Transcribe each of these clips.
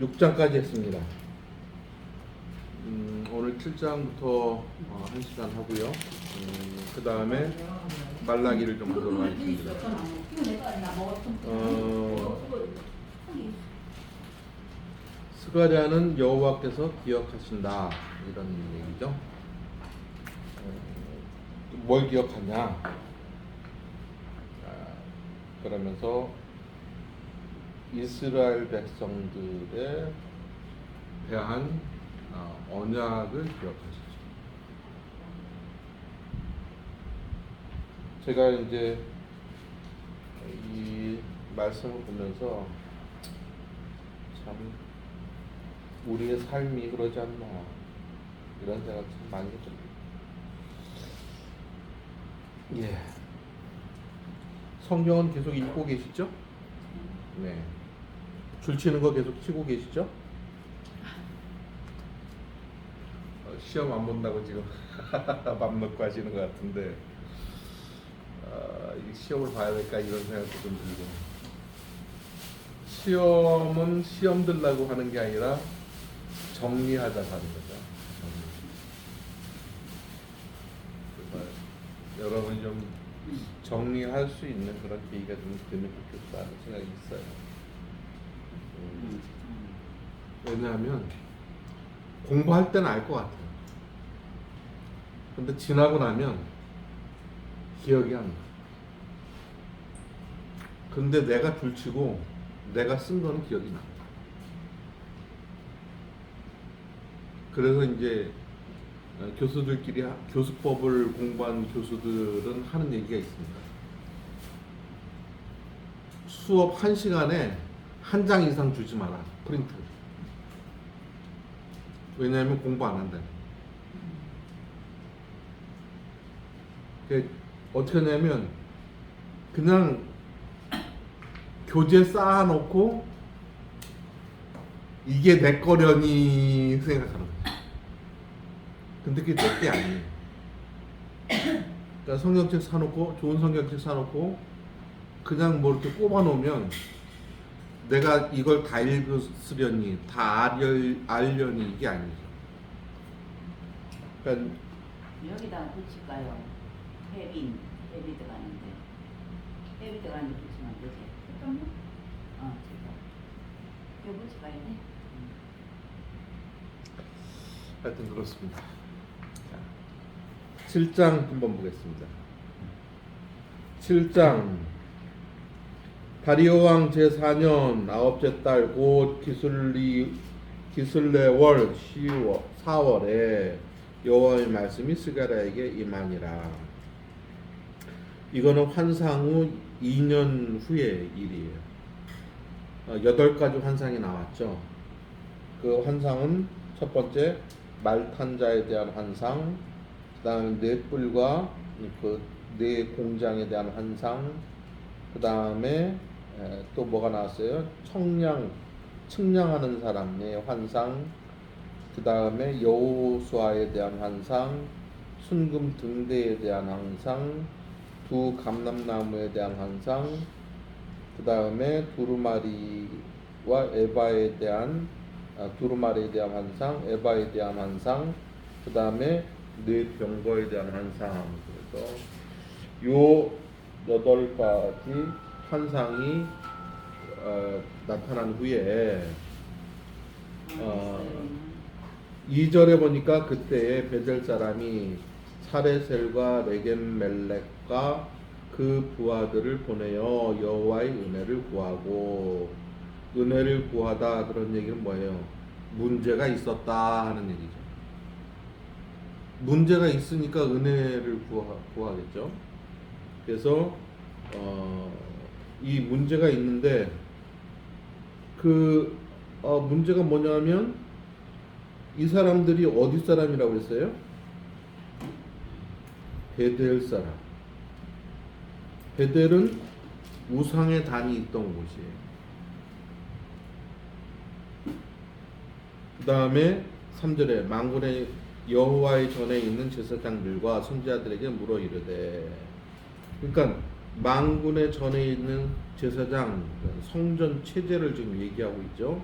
6장까지 했습니다. 오늘 7장부터 1시간 하고요. 그 다음에 말라기를 좀 하도록 하겠습니다. 스가랴는 여호와께서 기억하신다, 이런 얘기죠. 뭘 기억하냐? 그러면서 이스라엘 백성들에 대한 언약을 기억하시죠. 제가 이제 이 말씀을 보면서 참 우리의 삶이 그러지 않나, 이런 생각 참 많이 했습니다. 예. 성경은 계속 읽고 계시죠? 네. 줄 치는 거 계속 치고 계시죠? 시험 안 본다고 지금 맘 먹고 하시는 것 같은데, 이 시험을 봐야 될까, 이런 생각도 좀 들고. 시험은 시험 들라고 하는 게 아니라 정리하자 하는 거죠. 그래서 여러분이 좀 정리할 수 있는 그런 계기가 좀 되면 좋겠다는 생각이 있어요. 왜냐하면 공부할 때는 알 것 같아요. 근데 지나고 나면 기억이 안 나. 근데 내가 줄치고 내가 쓴 거는 기억이 나. 그래서 이제 교수들끼리, 교수법을 공부한 교수들은 하는 얘기가 있습니다. 수업 1시간에 1장 이상 주지 마라, 프린트. 왜냐하면 공부 안 한다. 어떻게 하냐면 그냥 교재 쌓아놓고 이게 내 거려니 생각하는 거예요. 근데 그게 내 게 아니에요. 그러니까 성경책 사놓고, 좋은 성경책 사놓고 그냥 뭐 이렇게 꼽아놓으면 내가 이걸 다 읽으려니, 다 알려니, 이게 아니죠. 그러니까 여기다 붙일까요? 헤비 들어가는데 헤비 들어가는데 붙이면 안 되지? 잠깐만. 제가 이거 붙일까요? 하여튼 그렇습니다. 자, 7장 한번 보겠습니다. 7장 다리오 왕 제4년 9째 달 곧 기슬레월 4월에 여호와의 말씀이 스가랴에게 임하니라. 이거는 환상 후 2년 후의 일이에요. 8가지 환상이 나왔죠. 그 환상은 첫 번째 말탄 자에 대한 환상, 그 다음에 네 뿔과 그 네 공장에 대한 환상, 그 다음에 또 뭐가 나왔어요? 측량하는 사람의 환상, 그 다음에 여호수아에 대한 환상, 순금 등대에 대한 환상, 두 감람나무에 대한 환상, 그 다음에 두루마리와 에바에 대한 두루마리에 대한 환상, 에바에 대한 환상, 그 다음에 네 병거에 대한 환상. 그래서 요 8가지 환상이 나타난 후에 2절에 보니까 그때에 베델 사람이 사레셀과 레겜멜렉과 그 부하들을 보내어 여호와의 은혜를 구하고, 은혜를 구하다, 그런 얘기는 뭐예요? 문제가 있었다 하는 얘기죠. 문제가 있으니까 은혜를 구하겠죠. 그래서 이 문제가 있는데 그 문제가 뭐냐면 이 사람들이 어디 사람이라고 했어요? 베델 사람. 베델은 우상의 단이 있던 곳이에요. 그 다음에 3절에 만군의 여호와의 전에 있는 제사장들과 선지자들에게 물어 이르되, 그러니까 만군의 전에 있는 제사장, 성전 체제를 지금 얘기하고 있죠.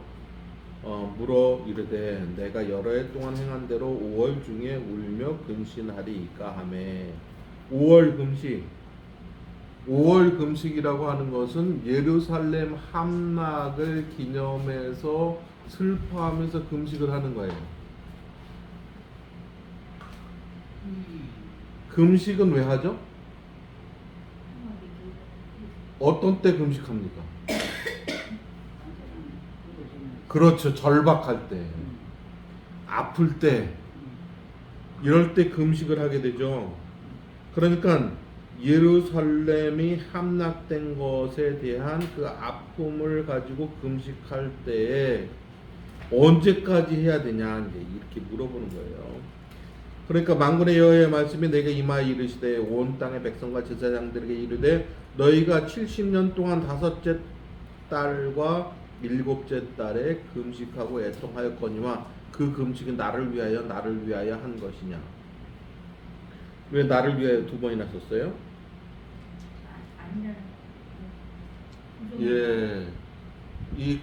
물어 이르되 내가 여러 해 동안 행한 대로 5월 중에 울며 근신하리이까 하매 5월 금식 5월 금식이라고 하는 것은 예루살렘 함락을 기념해서 슬퍼하면서 금식을 하는 거예요. 금식은 왜 하죠? 어떤 때 금식합니까? 그렇죠. 절박할 때, 아플 때, 이럴 때 금식을 하게 되죠. 그러니까 예루살렘이 함락된 것에 대한 그 아픔을 가지고 금식할 때에 언제까지 해야 되냐 이제 이렇게 물어보는 거예요. 그러니까 만군의 여호와의 말씀이 내게 임하여 이르시되 온 땅의 백성과 제사장들에게 이르되 너희가 70년 동안 다섯째 달과 일곱째 달에 금식하고 애통하였거니와 그 금식은 나를 위하여 한 것이냐. 왜 나를 위하여 두 번이나 썼어요? 예, 이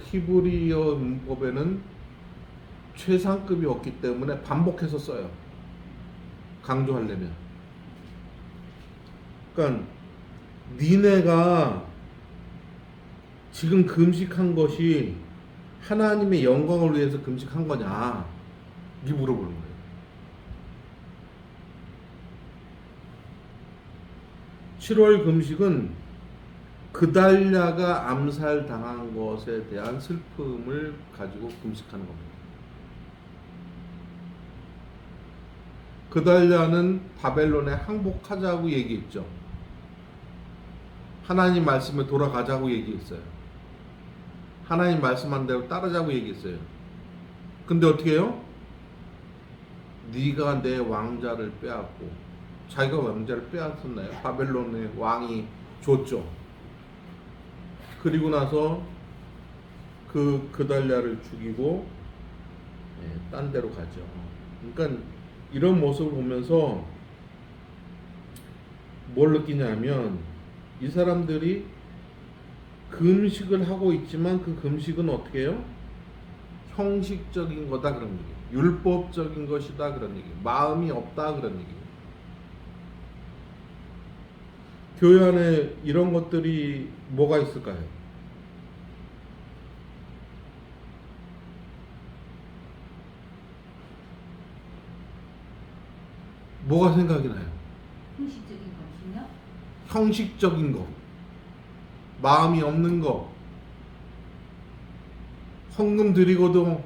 히브리어 문법에는 최상급이 없기 때문에 반복해서 써요. 강조하려면. 그러니까 니네가 지금 금식한 것이 하나님의 영광을 위해서 금식한 거냐? 이게 물어보는 거예요. (7월) 금식은 그달랴가 암살당한 것에 대한 슬픔을 가지고 금식하는 겁니다. 그달랴는 바벨론에 항복하자고 얘기했죠. 하나님 말씀에 돌아가자고 얘기했어요. 하나님 말씀한 대로 따르자고 얘기했어요. 근데 어떻게 해요? 네가 내 왕자를 빼앗고, 자기가 왕자를 빼앗았나요? 바벨론의 왕이 줬죠. 그리고 나서 그 그달랴를 죽이고 딴 데로 가죠. 그러니까 이런 모습을 보면서 뭘 느끼냐면 이 사람들이 금식을 하고 있지만 그 금식은 어떻게 해요? 형식적인 거다 그런 얘기예요. 율법적인 것이다 그런 얘기예요. 마음이 없다 그런 얘기예요. 교회 안에 이런 것들이 뭐가 있을까요? 뭐가 생각이 나요? 형식적인 것이요? 형식적인 거, 마음이 없는 거, 헌금 드리고도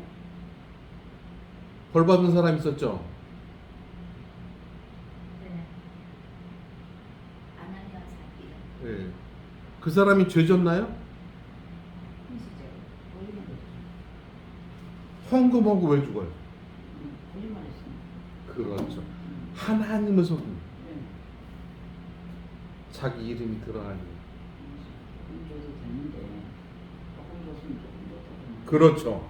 벌 받은 사람 있었죠? 네. 아나니아 사피라. 예. 그 사람이 죄졌나요? 형식적인. 거짓말 헌금하고 왜 죽어요? 했습니다. 그렇죠. 하나님을 속인 네. 자기 이름이 드러나는 조금 줘도 됐는데 조금 줬으면 조금 줬다고. 그렇죠. 조금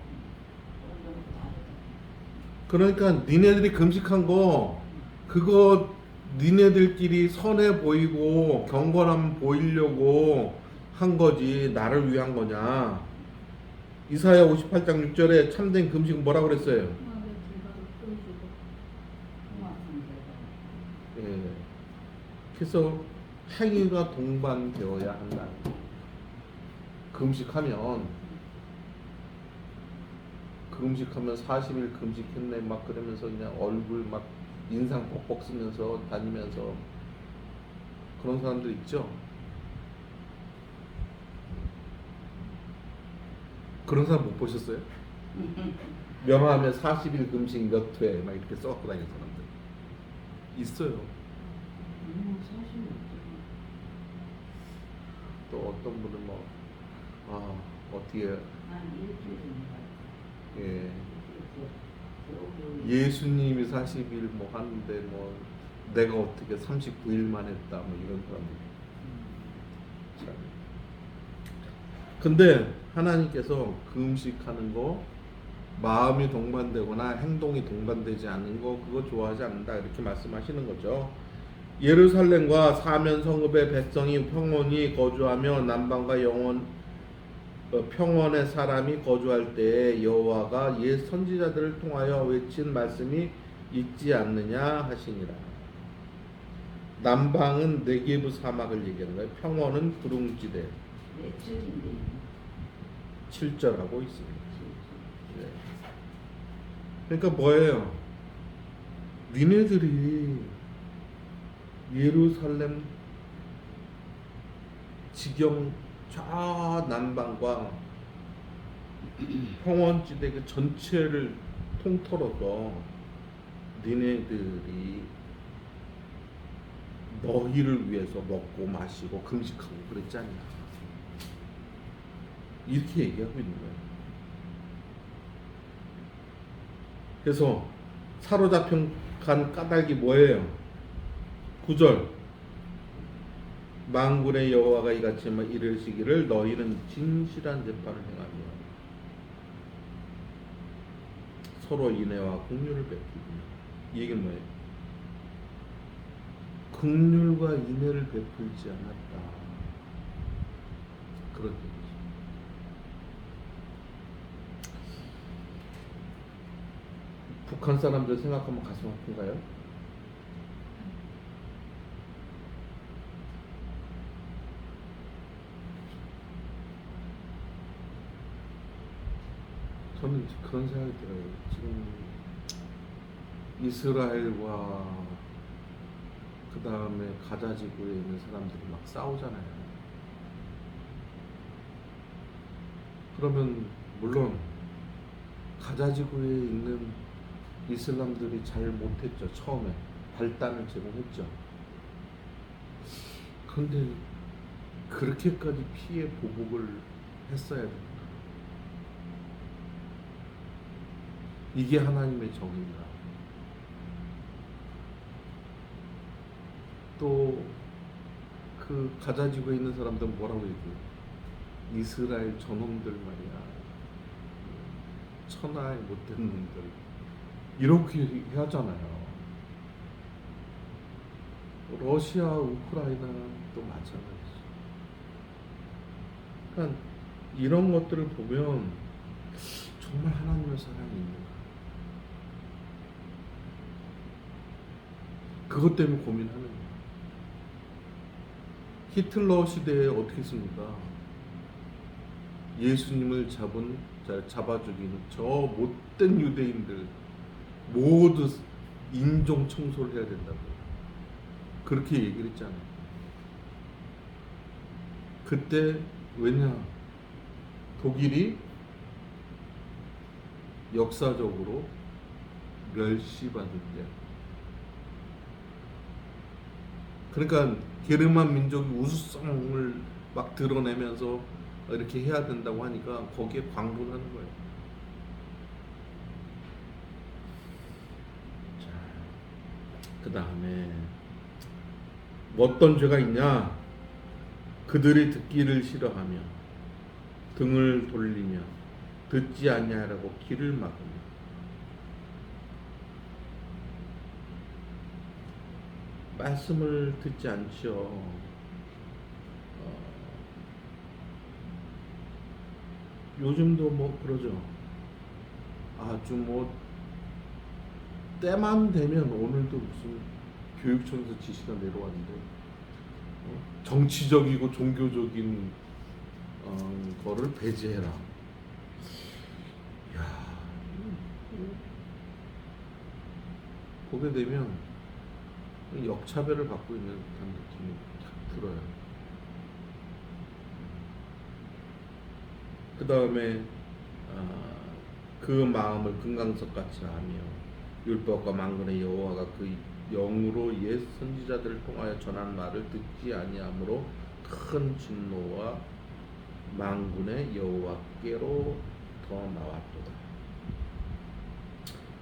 줘도 다 줬다. 그러니까 니네들이 금식한 거 그거 니네들끼리 선해 보이고 경건함 보이려고 한 거지 나를 위한 거냐. 이사야 58장 6절에 참된 금식은 뭐라고 그랬어요? 예. 그래서 행위가 동반되어야 한다. 금식하면 40일 금식했네 막 그러면서 그냥 얼굴 막 인상 뻑뻑 쓰면서 다니면서 그런 사람들 있죠. 그런 사람 못 보셨어요? 명함에 40일 금식 몇 회 막 이렇게 써갖고 다니는 사람들 있어요. 사실 또 어떤 분은 뭐 어떻게 한 일주일 정도. 예. 예수님이 40일 뭐 하는데 뭐 내가 어떻게 39일만 했다 뭐 이런 사람들. 참. 근데 하나님께서 금식하는 거 마음이 동반되거나 행동이 동반되지 않는 거 그거 좋아하지 않는다 이렇게 말씀하시는 거죠. 예루살렘과 사면 성읍의 백성이 평온히 거주하며 남방과 평원의 사람이 거주할 때에 여호와가 옛 선지자들을 통하여 외친 말씀이 있지 않느냐 하시니라. 남방은 네게브 사막을 얘기하는 거예요. 평원은 구릉지대. 몇 줄인데 7절하고 있습니다. 네. 그러니까 뭐예요? 니네들이 예루살렘 지경 좌남방과 평원지대 그 전체를 통틀어서 니네들이 너희를 위해서 먹고 마시고 금식하고 그랬지 않냐, 이렇게 얘기하고 있는 거예요. 그래서 사로잡힌 간 까닭이 뭐예요? 9절 만군의 여호와가 이같이 이르시기를 너희는 진실한 재판을 행하며 서로 인애와 긍휼을 베풀며. 이 얘기는 뭐예요? 긍휼과 인애를 베풀지 않았다, 그런 얘기죠. 북한 사람들 생각하면 가슴 아픈가요? 저는 그런 생각이 들어요. 지금 이스라엘과 그 다음에 가자 지구에 있는 사람들이 막 싸우잖아요. 그러면 물론 가자 지구에 있는 이슬람들이 잘 못했죠. 처음에 발단을 제공했죠. 그런데 그렇게까지 피해 보복을 했어야 됩니다. 이게 하나님의 정의입니다. 또 그 가자 지구에 있는 사람들은 뭐라고 얘기해요? 이스라엘 저놈들 말이야, 천하에 못된 놈들, 이렇게 하잖아요. 러시아, 우크라이나는 또 마찬가지죠. 그러니까 이런 것들을 보면 정말 하나님의 사랑이 있는가, 그것 때문에 고민하는 거예요. 히틀러 시대에 어떻게 했습니까? 예수님을 잡아 죽인 저 못된 유대인들 모두 인종 청소를 해야 된다고 그렇게 얘기를 했잖아요. 그때 왜냐? 독일이 역사적으로 멸시받을 때, 그러니까 게르만 민족이 우수성을 막 드러내면서 이렇게 해야 된다고 하니까 거기에 광분하는 거예요. 자, 그 다음에 어떤 죄가 있냐? 그들이 듣기를 싫어하며 등을 돌리며 듣지 아니하라고 길을 막으며. 말씀을 듣지 않죠. 요즘도 뭐 그러죠. 아주 뭐 때만 되면, 오늘도 무슨 교육청에서 지시가 내려왔는데 정치적이고 종교적인 거를 배제해라. 야, 보게 되면 역차별을 받고 있는 듯한 느낌이 딱 들어요. 그 다음에 그 마음을 금강석같이 하며 율법과 만군의 여호와가 그 영으로 옛 선지자들을 통하여 전한 말을 듣지 아니하므로 큰 진노와 만군의 여호와께로 더 나왔도다.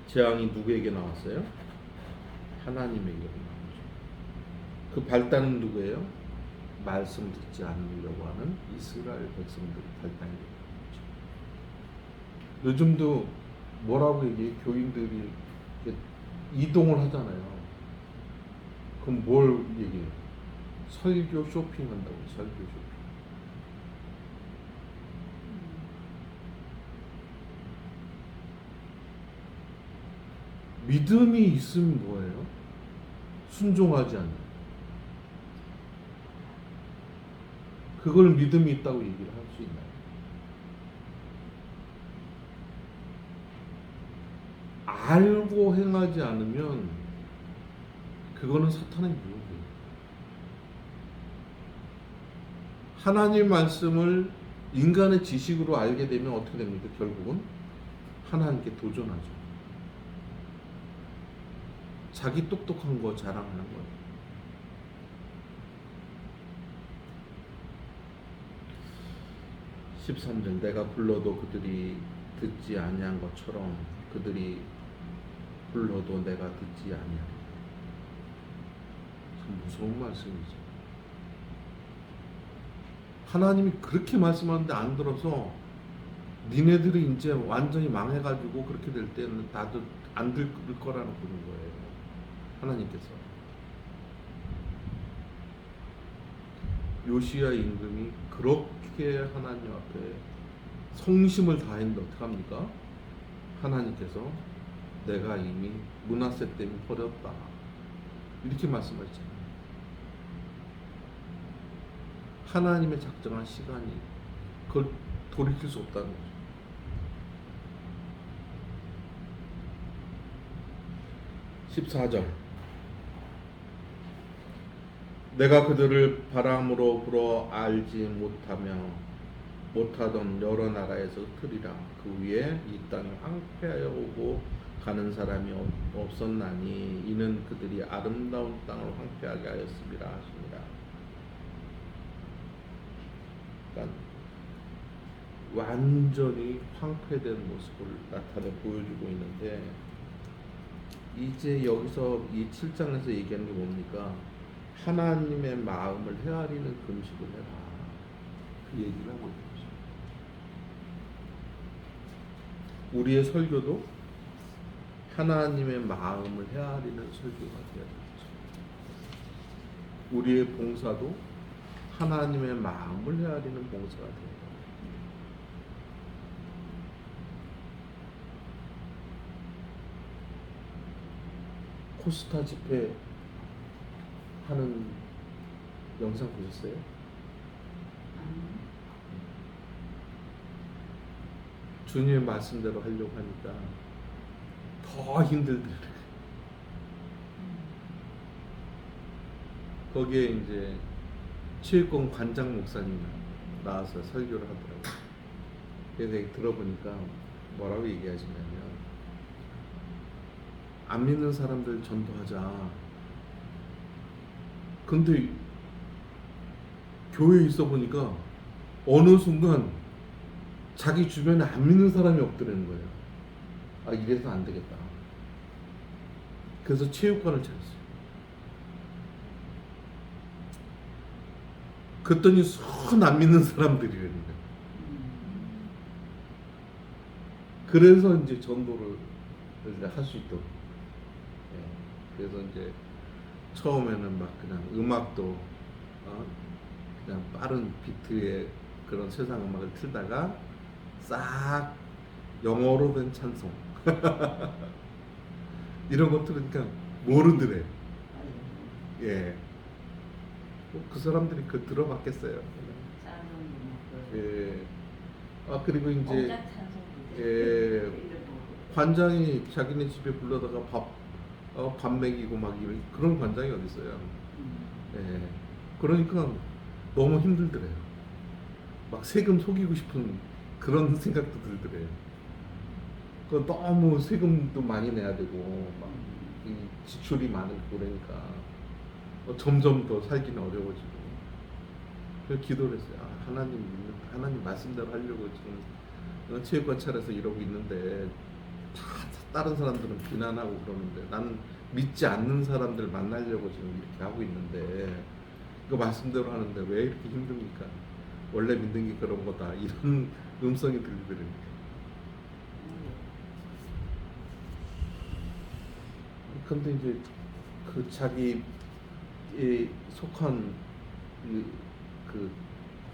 재앙이 누구에게 나왔어요? 하나님에게 나왔죠. 그 발단은 누구예요? 말씀 듣지 않으려고 하는 이스라엘 백성들이 발단이 됩니다. 요즘도 뭐라고 얘기해? 교인들이 이동을 하잖아요. 그럼 뭘 얘기해요? 설교 쇼핑한다고. 설교 쇼핑. 믿음이 있으면 뭐예요? 순종하지 않아요. 그걸 믿음이 있다고 얘기를 할 수 있나요? 알고 행하지 않으면 그거는 사탄의 유혹이에요. 하나님 말씀을 인간의 지식으로 알게 되면 어떻게 됩니까? 결국은 하나님께 도전하죠. 자기 똑똑한 거 자랑하는 거예요. (13절) 내가 불러도 그들이 듣지 아니한 것처럼 그들이 불러도 내가 듣지 아니하리라. 참 무서운 말씀이죠. 하나님이 그렇게 말씀하는데 안 들어서 니네들이 이제 완전히 망해가지고 그렇게 될 때는 나도 안 들을 거라는 그런 거예요. 하나님께서. 요시야 임금이 그렇게 하나님 앞에 성심을 다했는데 어떡합니까? 하나님께서 내가 이미 므낫세 때문에 버렸다. 이렇게 말씀하셨잖아요. 하나님의 작정한 시간이 그걸 돌이킬 수 없다는 거죠. 14절 내가 그들을 바람으로 불어 알지 못하던 여러 나라에서 흩으리라. 그 위에 이 땅에 황폐하여 오고 가는 사람이 없었나니 이는 그들이 아름다운 땅을 황폐하게 하였음이라 하십니다. 그러니까 완전히 황폐된 모습을 나타내 보여주고 있는데 이제 여기서 이 7장에서 얘기하는 게 뭡니까? 하나님의 마음을 헤아리는 금식을 해라. 그 얘기를 하고 있는 거죠. 우리의 설교도 하나님의 마음을 헤아리는 설교가 되어야 되죠. 우리의 봉사도 하나님의 마음을 헤아리는 봉사가 되어야 돼요. 코스타 집회 하는 영상 보셨어요? 주님의 말씀대로 하려고 하니까 더 힘들더라고요. 거기에 이제 체육관 관장 목사님 나와서 설교를 하더라고요. 그래서 들어보니까 뭐라고 얘기하시냐면 안 믿는 사람들 전도하자. 근데 교회에 있어 보니까 어느 순간 자기 주변에 안 믿는 사람이 없더라는 거예요. 아, 이래서 안 되겠다. 그래서 체육관을 차렸어요. 그랬더니 손 안 믿는 사람들이라는 거예요. 그래서 이제 전도를 할 수 있도록. 그래서 이제 처음에는 막 그냥 음악도 그냥 빠른 비트의 그런 세상 음악을 틀다가 싹 영어로 된 찬송 이런 거 들으니까 모르더래. 예. 그 사람들이 그 들어봤겠어요. 예. 아 그리고 이제 예. 관장이 자기네 집에 불러다가 밥 먹이고 막 이런 그런 관장이 어디 있어요. 예. 그러니까 너무 힘들더래요. 막 세금 속이고 싶은 그런 생각도 들더래요. 그 너무 세금도 많이 내야 되고 막 이 지출이 많고 그러니까 점점 더 살기는 어려워지고. 그래서 기도를 했어요. 아, 하나님 말씀대로 하려고 지금 체육관 차려서 이러고 있는데 다 다른 사람들은 비난하고 그러는데 나는 믿지 않는 사람들 만나려고 지금 이렇게 하고 있는데 그 말씀대로 하는데 왜 이렇게 힘듭니까? 원래 믿는 게 그런 거다. 이런 음성이 들리더라고요. 근데 이제 그 자기에 속한 그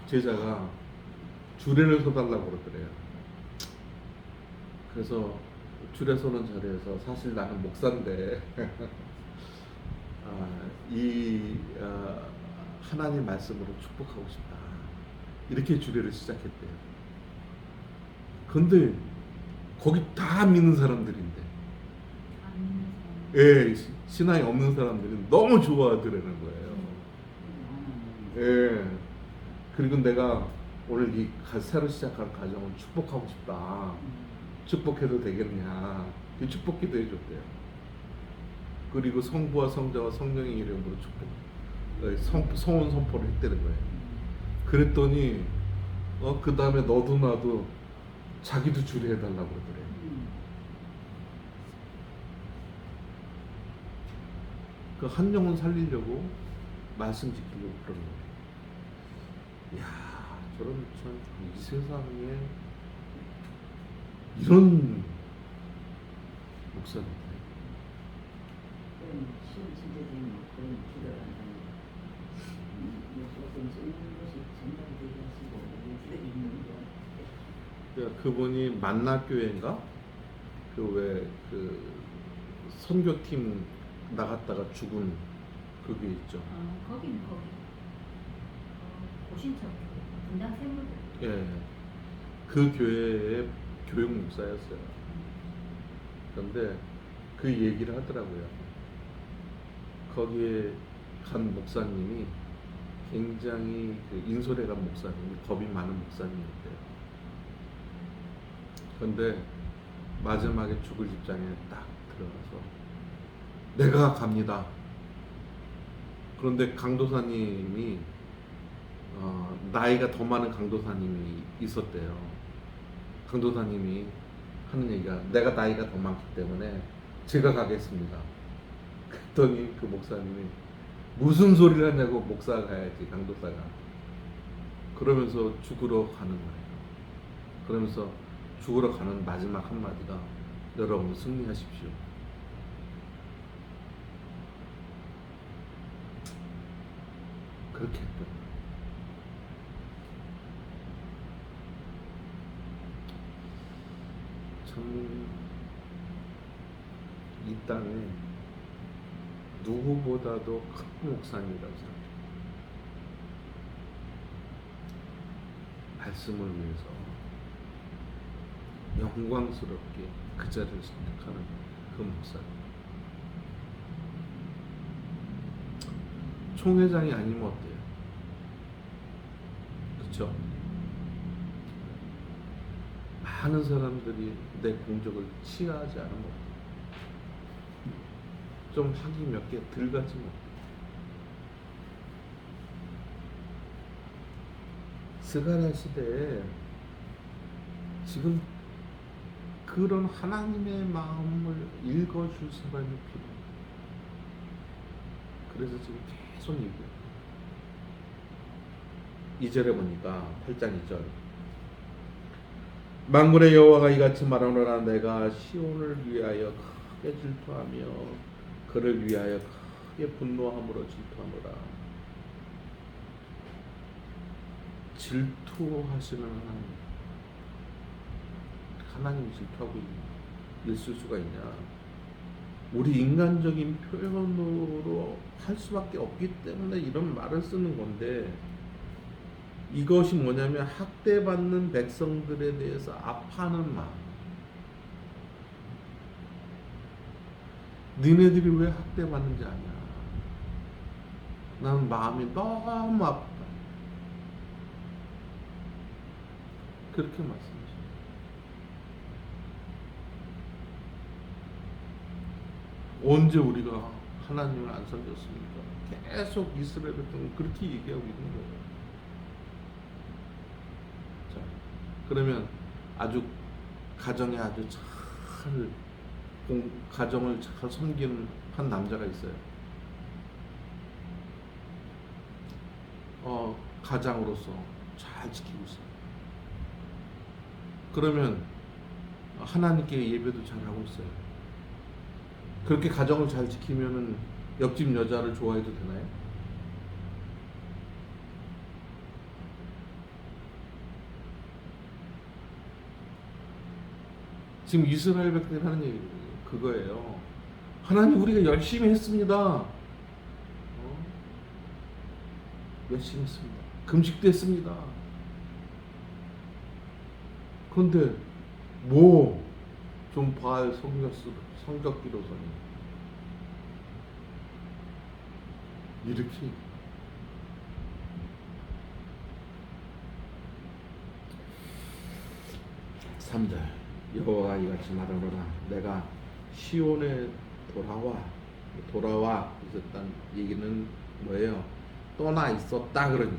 제자가 주례를 서달라고 그러더래요. 그래서 줄에서는 잘해서 사실 나는 목사인데 하나님 말씀으로 축복하고 싶다. 이렇게 주례를 시작했대요. 근데 거기 다 믿는 사람들인데, 안 믿는 사람. 예, 신앙이 없는 사람들은 너무 좋아하더라는 거예요. 예. 그리고 내가 오늘 새로 시작한 가정을 축복하고 싶다. 축복해도 되겠냐? 그 축복기도 해줬대요. 그리고 성부와 성자와 성령의 이름으로 성원 선포를 했다는 거예요. 그랬더니 그 다음에 너도 나도 자기도 주례해달라고 그러더래요. 그 한 영혼 살리려고 말씀 지키려고 그러는 거예요. 이야, 저런 참 이 세상에 이런 목사님. 그런 시험 진짜 되면 그런 기도를 한다는 어떤 쓰는 것이 생각이 되게 하시고 기도를 있는 거. 그러니까 그분이 만나교회인가? 그 선교팀 나갔다가 죽은 그게 있죠. 거기는 거기. 고신청 분당 샘물. 예, 그 교회의 교육 목사였어요. 그런데 그 얘기를 하더라고요. 거기에 간 목사님이 굉장히 그 인솔에 간 목사님이 겁이 많은 목사님이었대요. 그런데 마지막에 죽을 직장에 딱 들어가서 내가 갑니다. 그런데 강도사님이 나이가 더 많은 강도사님이 있었대요. 강도사님이 하는 얘기가 내가 나이가 더 많기 때문에 제가 가겠습니다. 그랬더니 그 목사님이 무슨 소리를 하냐고 목사가 가야지 강도사가. 그러면서 죽으러 가는 거예요. 그러면서 죽으러 가는 마지막 한마디가 여러분 승리하십시오. 그렇게 했더라고요. 참, 이 땅에 누구보다도 큰 목사님이라고 생각해요. 말씀을 위해서 영광스럽게 그 자리를 선택하는 그 목사님. 총회장이 아니면 어때요? 그렇죠? 많은 사람들이 내 공적을 치하하지 않으면 어때요? 좀 학위 몇 개 들어가지 뭐. 스가랴 시대에 지금 그런 하나님의 마음을 읽어줄 사람이 필요해요. 그래서 지금 계속 얘기해요. 2절에 보니까 8장 2절 만군의 여호와가 이같이 말하노라 내가 시온을 위하여 크게 질투하며 그를 위하여 크게 분노함으로 질투하노라. 질투하시는 하나님이 질투하고 있을 수가 있냐? 우리 인간적인 표현으로 할 수밖에 없기 때문에 이런 말을 쓰는 건데, 이것이 뭐냐면 학대받는 백성들에 대해서 아파하는 마음. 니네들이 왜 학대받는지 아냐? 나는 마음이 너무 아프다. 그렇게 말씀하십니다. 언제 우리가 하나님을 안 섬겼습니까? 계속 이스라엘을 그렇게 얘기하고 있는 거예요. 자, 그러면 아주 가정에 아주 가정을 잘 섬기는 한 남자가 있어요. 가장으로서 잘 지키고 있어요. 그러면 하나님께 예배도 잘 하고 있어요. 그렇게 가정을 잘 지키면은 옆집 여자를 좋아해도 되나요? 지금 이스라엘 백성이 하는 얘기 그거예요. 하나님 우리가 열심히 했습니다. 열심히 했습니다. 금식도 했습니다. 그런데 뭐 좀 바알 성벽기로서는 이렇게 삼절 여호와가 이같이 말하노라 내가 시온에 돌아와 있었단 얘기는 뭐예요? 떠나 있었다 그러니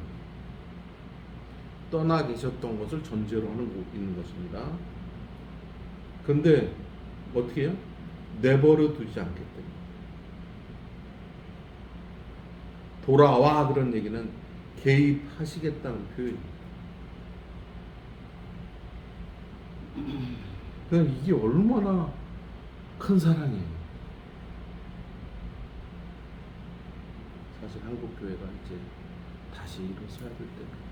떠나 계셨던 것을 전제로 있는 것입니다. 근데 어떻게 해요? 내버려 두지 않겠대. 돌아와 그런 얘기는 개입하시겠다는 표현입니다. 그러니까 이게 얼마나 큰 사랑이에요. 사실 한국 교회가 이제 다시 일어서야 될 때가.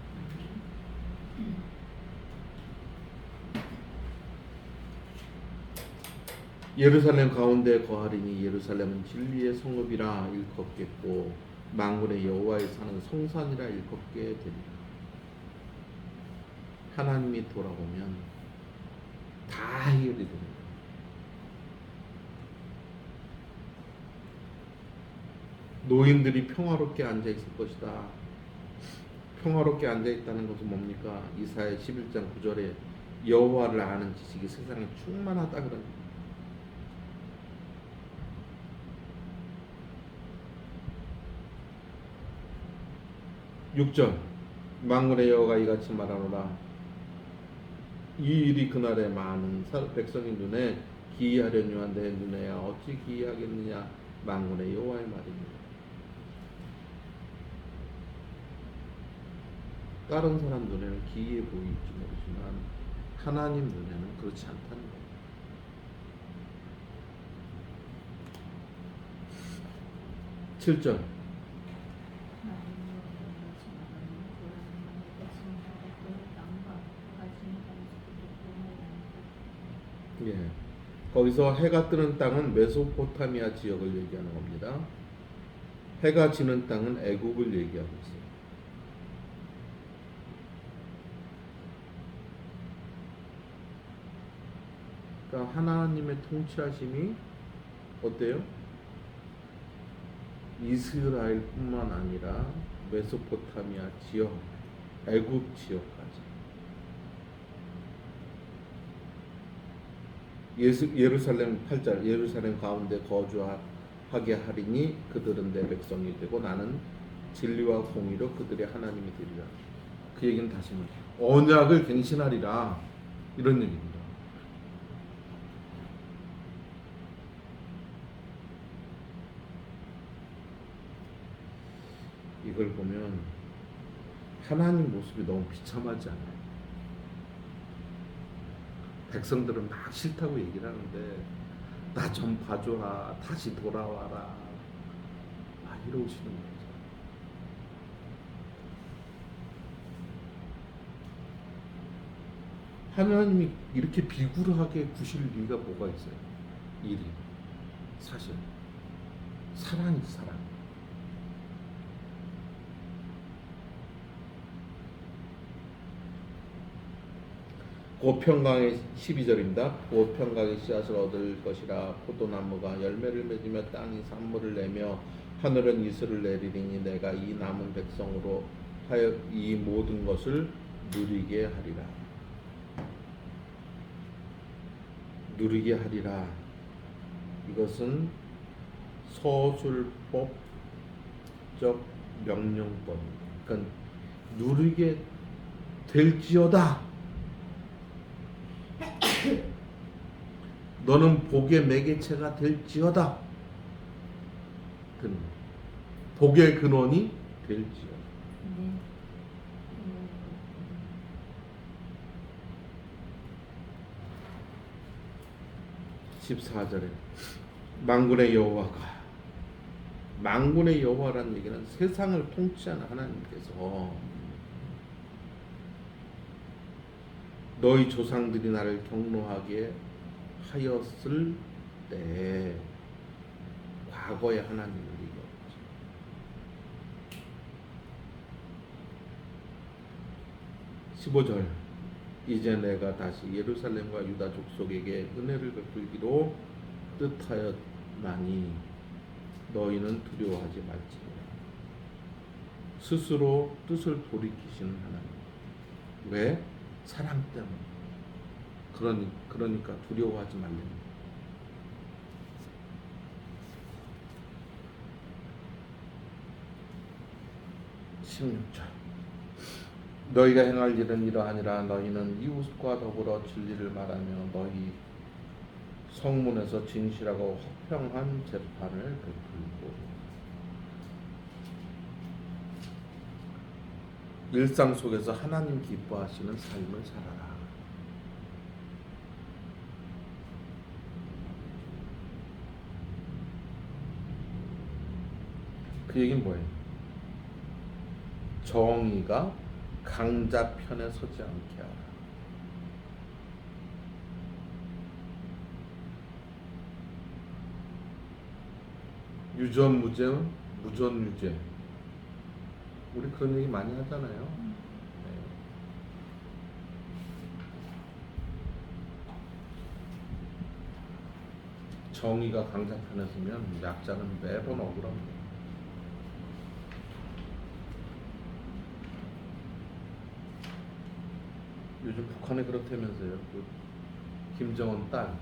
예루살렘 가운데 거하리니 예루살렘은 진리의 성읍이라 일컫겠고 만군의 여호와의 사는 성산이라 일컫게 되리라. 하나님이 돌아오면 다 해결이 됩니다. 노인들이 평화롭게 앉아 있을 것이다. 평화롭게 앉아 있다는 것은 뭡니까? 이사야 11장 9절에 여호와를 아는 지식이 세상에 충만하다 그럽니다. (6절) 만군의 여호와가 이같이 말하노라 이 일이 그날에 많은 백성의 눈에 기이하려니와 내 눈에야 어찌 기이하겠느냐 만군의 여호와의 말입니다. 다른 사람 눈에는 기이해 보일지 모르지만 하나님 눈에는 그렇지 않다는 거예요. (7절) 예, 거기서 해가 뜨는 땅은 메소포타미아 지역을 얘기하는 겁니다. 해가 지는 땅은 애굽을 얘기하고 있어요. 그러니까 하나님의 통치하심이 어때요? 이스라엘뿐만 아니라 메소포타미아 지역, 애굽 지역까지. 예루살렘 8절 예루살렘 가운데 거주하게 하리니 그들은 내 백성이 되고 나는 진리와 공의로 그들의 하나님이 되리라. 그 얘기는 다시 말해요. 언약을 갱신하리라 이런 얘기입니다. 이걸 보면 하나님 모습이 너무 비참하지 않아요? 백성들은 막 싫다고 얘기를 하는데 나 좀 봐줘라 다시 돌아와라 막 이러시는 거죠. 하나님이 이렇게 비굴하게 구실 리가 뭐가 있어요? 일이 사실 사랑이 사랑. 곧 평강의 12절입니다. 곧 평강의 씨앗을 얻을 것이라 포도나무가 열매를 맺으며 땅이 산물을 내며 하늘은 이슬을 내리리니 내가 이 남은 백성으로 하여 이 모든 것을 누리게 하리라. 누리게 하리라. 이것은 서술법적 명령법입니다. 그러니까 누리게 될지어다. 너는 복의 매개체가 될지어다. 복의 근원이 될지어다. 네. 14절에 만군의 여호와가 만군의 여호와라는 얘기는 세상을 통치하는 하나님께서 너희 조상들이 나를 경노하게 하였을 때 과거의 하나님을 얘기하죠. 15절 이제 내가 다시 예루살렘과 유다 족속에게 은혜를 베풀기로 뜻하였나니 너희는 두려워하지 말지니라. 스스로 뜻을 돌이키시는 하나님. 왜? 사랑 때문에. 그러니까 두려워하지 말랍니다. 16절 너희가 행할 일은 이러하니라. 너희는 이웃과 더불어 진리를 말하며 너희 성문에서 진실하고 화평한 재판을 베풀고 일상 속에서 하나님 기뻐하시는 삶을 살아라. 그 얘기는 뭐예요? 정의가 강자 편에 서지 않게 하라. 유전무죄, 무전유죄. 우리 그런 얘기 많이 하잖아요. 네. 정의가 강자 편에 서면 약자는 매번 억울합니다. 요즘 북한에 그렇다면서요. 그 김정은 딸,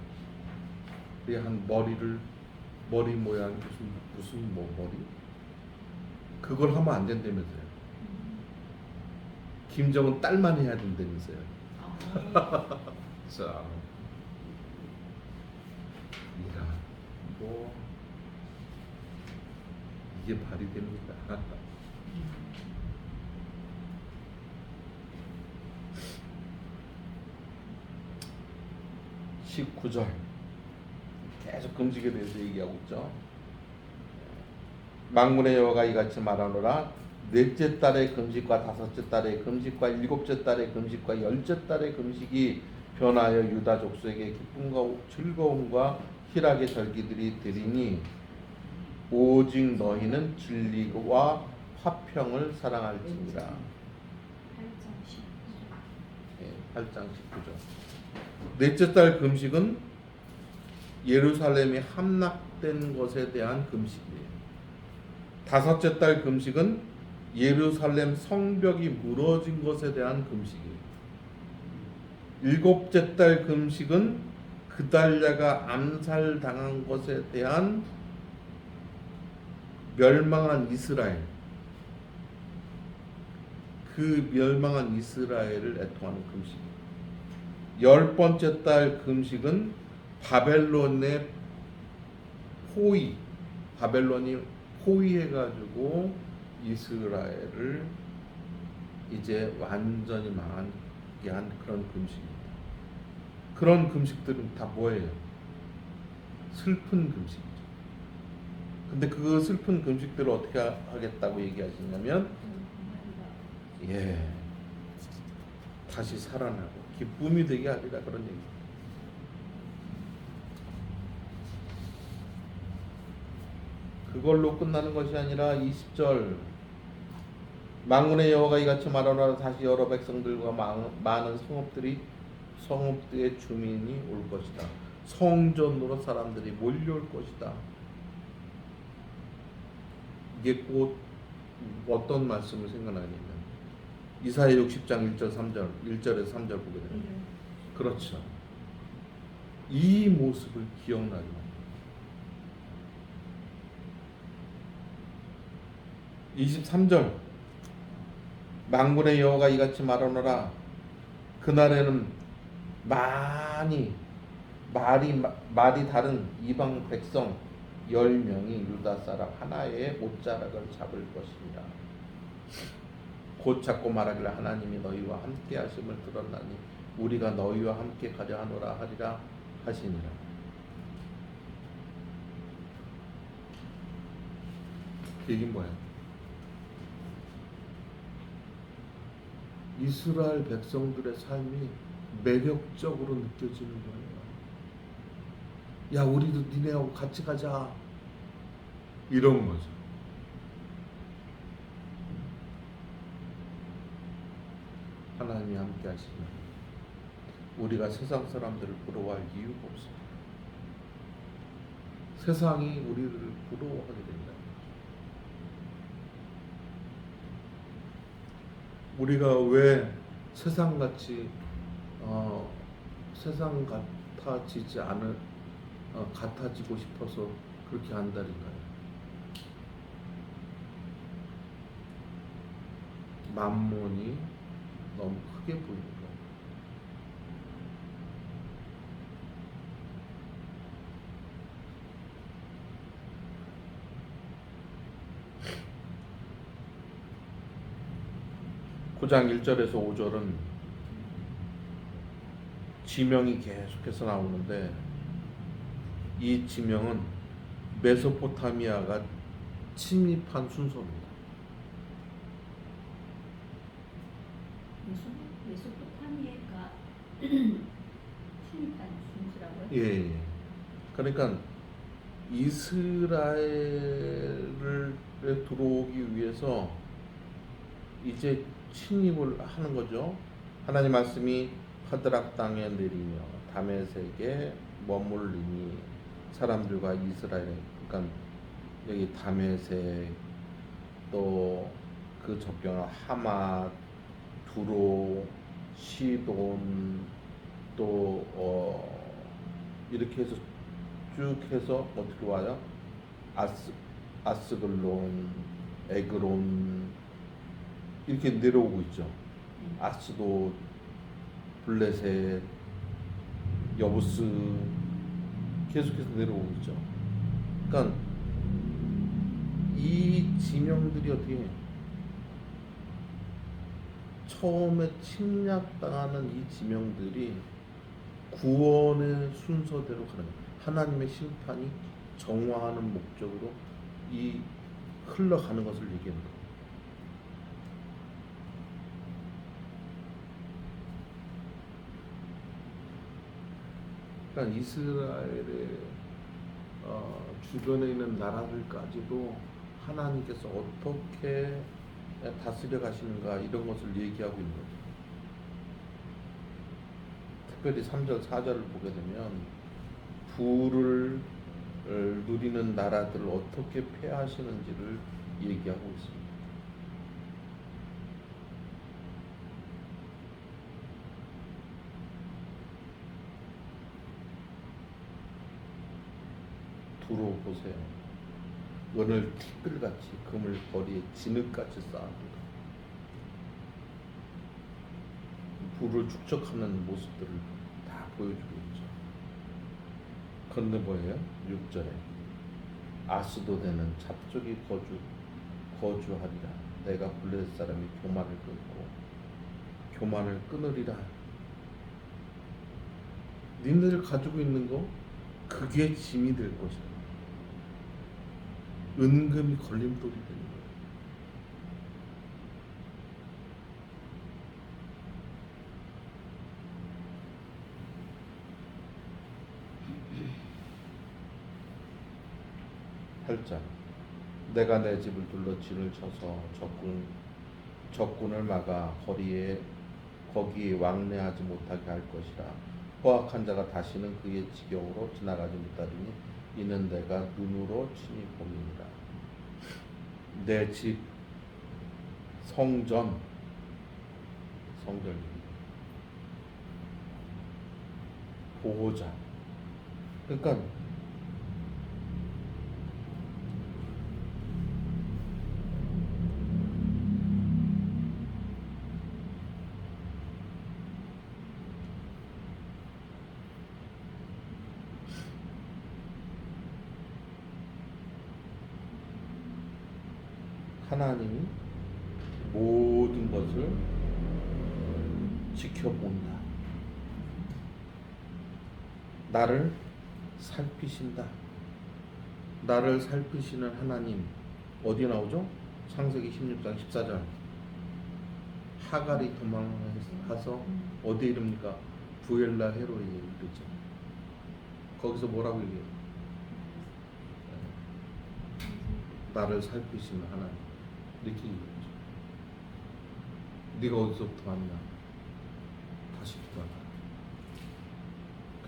한 머리 모양 무슨 머리 그걸 하면 안 된다면서요. 김정은 딸만 해야 된다면서요. 자, 이라 뭐 이게 발이 됩니까? 19절 계속 금식에 대해서 얘기하고 있죠. 만군의 여호와가 이같이 말하노라. 넷째 달의 금식과 다섯째 달의 금식과 일곱째 달의 금식과 열째 달의 금식이 변하여 유다 족속에게 기쁨과 즐거움과 희락의 절기들이 되리니 오직 너희는 진리와 화평을 사랑할지니라. 8장 19절. 넷째 달 금식은 예루살렘이 함락된 것에 대한 금식이에요. 다섯째 달 금식은 예루살렘 성벽이 무너진 것에 대한 금식이에요. 일곱째 달 금식은 그달랴가 암살당한 것에 대한 멸망한 이스라엘, 그 멸망한 이스라엘을 애통하는 금식이에요. 10번째 달 금식은 바벨론의 바벨론이 포위해가지고 이스라엘을 이제 완전히 망하게 한 그런 금식입니다. 그런 금식들은 다 뭐예요? 슬픈 금식이죠. 근데 그 슬픈 금식들을 어떻게 하겠다고 얘기하시냐면, 다시 살아나고 기쁨이 되게 하리라, 그런 얘기입니다. 그걸로 끝나는 것이 아니라 20절 만군의 여호와가 이같이 말하노라. 다시 여러 백성들과 많은 성읍들의 주민이 올 것이다. 성전으로 사람들이 몰려올 것이다. 이게 곧 어떤 말씀을 생각하냐면 이사야 60장 1절 3절 1절에서 3절 보게 됩니다. 그렇죠. 이 모습을 기억나게 합니다. 23절 만군의 여호와가 이같이 말하노라. 그날에는 말이 다른 이방 백성 10명이 유다 사람 하나의 옷자락을 잡을 것입니다. 곧 잡고 말하기를 하나님이 너희와 함께 하심을 들었나니 우리가 너희와 함께 가려 하노라 하리라 하시니라. 이게 뭐예요? 이스라엘 백성들의 삶이 매력적으로 느껴지는 거예요. 야 우리도 니네하고 같이 가자 이런 거죠. 하나님이 함께 하시면 우리가 세상 사람들을 부러워할 이유가 없습니다. 세상이 우리를 부러워하게 된다. 우리가 왜 세상같이 세상 같아지지 않을 같아지고 싶어서 그렇게 한다니까요. 만몬이 너무 크게 보이는 거예요. 구장 1절에서 5절은 지명이 계속해서 나오는데 이 지명은 메소포타미아가 침입한 순서입니다. 메소포타미아가 침입한 순수라고요? 예. 그러니까 이스라엘을 들어오기 위해서 이제 침입을 하는 거죠. 하나님 말씀이 하드락 땅에 내리며 다메섹에 머물리니 사람들과 이스라엘, 그러니까 여기 다메섹 또 그 접경을 하맛, 두로, 시돈 또 이렇게 해서 쭉 해서 어떻게 와요? 아스글론, 에그론 이렇게 내려오고 있죠. 아스도, 블레셋, 여부스 계속해서 내려오고 있죠. 그러니까 이 지명들이 어떻게 처음에 침략당하는 이 지명들이 구원의 순서대로 가는 거예요. 하나님의 심판이 정화하는 목적으로 이 흘러가는 것을 얘기하는 거예요. 그러니까 이스라엘의 주변에 있는 나라들까지도 하나님께서 어떻게 다스려 가시는가 이런 것을 얘기하고 있는 거죠. 특별히 3절, 4절을 보게 되면 부를 누리는 나라들을 어떻게 폐하시는지를 얘기하고 있습니다. 두로 보세요. 은을 티끌같이 금을 거리에 진흙같이 쌓았다. 부를 축적하는 모습들을 다 보여주고 있죠. 그런데 뭐예요? 6절에 아스도데는 잡족이 거주하리라. 내가 블레셋 사람이 교만을 끊고 교만을 끊으리라. 니네들 가지고 있는 거 그게 짐이 될 것이다. 은금이 걸림돌이 되는 거예요. 팔자 내가 내 집을 둘러 진을 쳐서 적군을 막아 거기에 왕래하지 못하게 할 것이라. 포악한 자가 다시는 그의 지경으로 지나가지 못하리니 이는 내가 눈으로 친히 봄이니라. 내 집 성전 보호자. 그러니까 하나님이 모든 것을 지켜본다. 나를 살피신다. 나를 살피시는 하나님 어디에 나오죠? 창세기 16장 14절. 하갈이 도망가서 어디에 이릅니까? 부엘라 헤로이에 이르죠. 거기서 뭐라고 얘기해요? 나를 살피시는 하나님. 이렇게 얘기했죠. 네가 어디서부터 왔냐? 다시 기도하라.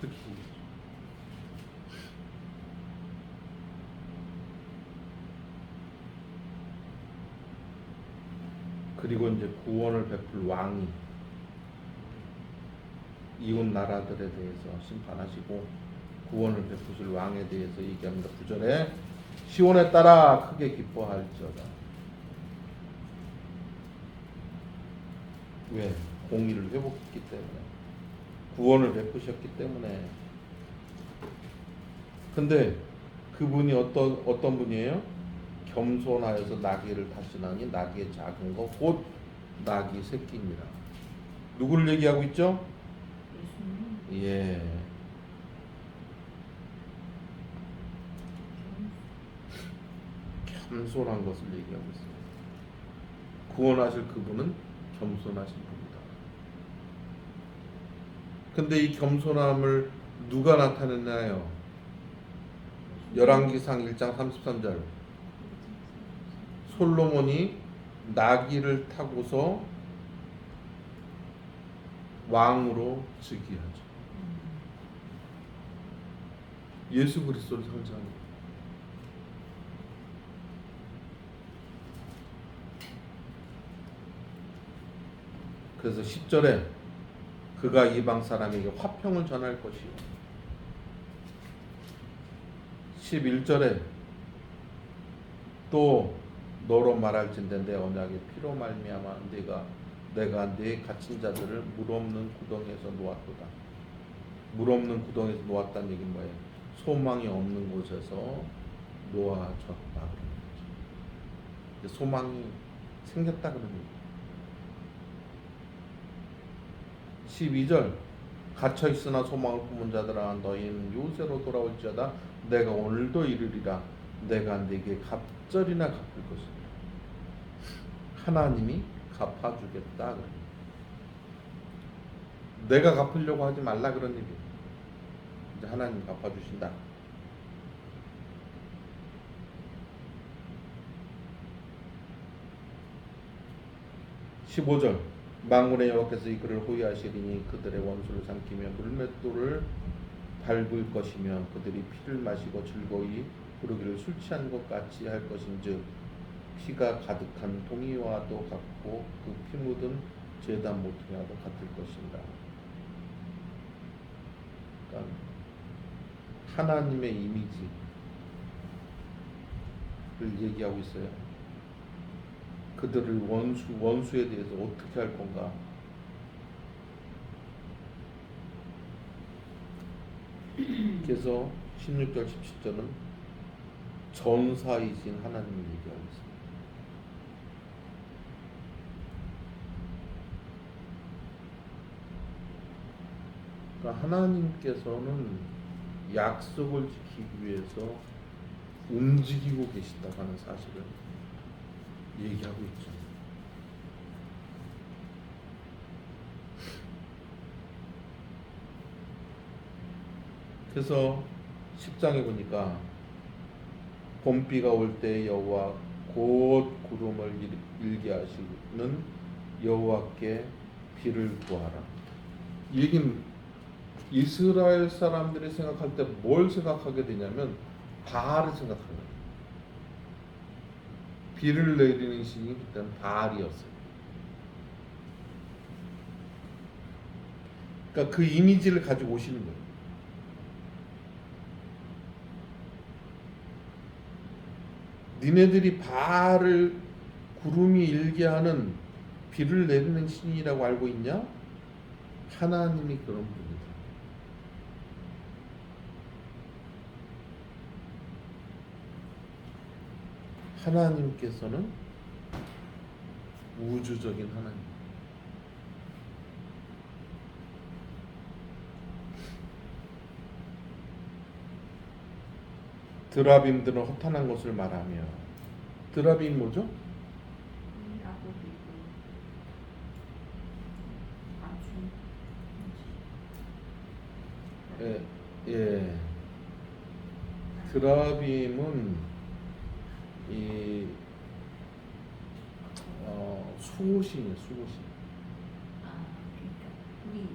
그렇게 얘기했죠. 그리고 이제 구원을 베풀 왕이 이웃 나라들에 대해서 심판하시고 구원을 베푸실 왕에 대해서 얘기합니다. 9절에 시온에 따라 크게 기뻐할지어다. 왜? 공의를 회복했기 때문에, 구원을 베푸셨기 때문에. 근데 그분이 어떤 분이에요? 겸손하여서 나귀를 타시나니 나귀의 작은 거 곧 나귀 새끼니라. 누구를 얘기하고 있죠? 예수님. 예. 겸손한 것을 얘기하고 있어요. 구원하실 그분은 겸손하신 분이다. 근데 이 겸손함을 누가 나타냈나요? 열왕기상 1장 33절. 솔로몬이 나귀를 타고서 왕으로 즉위하죠. 예수 그리스도를 상징합니다. 그래서 10절에 그가 이방 사람에게 화평을 전할 것이요. 11절에 또 너로 말할진대 내 언약의 피로 말미암아 내가 네 갇힌 자들을 물 없는 구덩이에서 놓았도다. 물 없는 구덩이에서 놓았다는 얘기는 뭐예요? 소망이 없는 곳에서 놓아졌다. 소망이 생겼다 그런 얘기예요. 12절 갇혀 있으나 소망을 품은 자들아 너희는 요새로 돌아올지어다. 내가 오늘도 이르리라. 내가 네게 갑절이나 갚을 것이다. 하나님이 갚아주겠다. 내가 갚으려고 하지 말라 그런 얘기예요. 이제 하나님 갚아주신다. (15절) 만군의 여호와께서 이 그를 호위하시리니 그들의 원수를 삼키며 물맷돌을 밟을 것이며 그들이 피를 마시고 즐거이 부르기를 술 취한 것 같이 할 것인즉 피가 가득한 동이와도 같고 그 피 묻은 제단 모퉁이와도 같을 것입니다. 그러니까 하나님의 이미지를 얘기하고 있어요. 그들을 원수에 대해서 어떻게 할 건가? 그래서 16절 17절은 전사이신 하나님을 얘기하고 있습니다. 그러니까 하나님께서는 약속을 지키기 위해서 움직이고 계시다고 하는 사실을 얘기하고 있죠. 그래서 10장에 보니까 봄비가 올 때 여호와 곧 구름을 일게 하시는 여호와께 비를 구하라. 이 얘기는 이스라엘 사람들이 생각할 때 뭘 생각하게 되냐면 바알을 생각하는 거예요. 비를 내리는 신이 그때는 바알이었어요. 그러니까 그 이미지를 가지고 오시는 거예요. 니네들이 바알을 구름이 일게 하는 비를 내리는 신이라고 알고 있냐? 하나님이 그런 분이다. 하나님께서는 우주적인 하나님. 드라빔들은 허탄한 것을 말하며 드라빔 뭐죠? 라고비고 아주 예. 드라빔은 이 수호신이에요, 수호신. 아, 그러니까 우리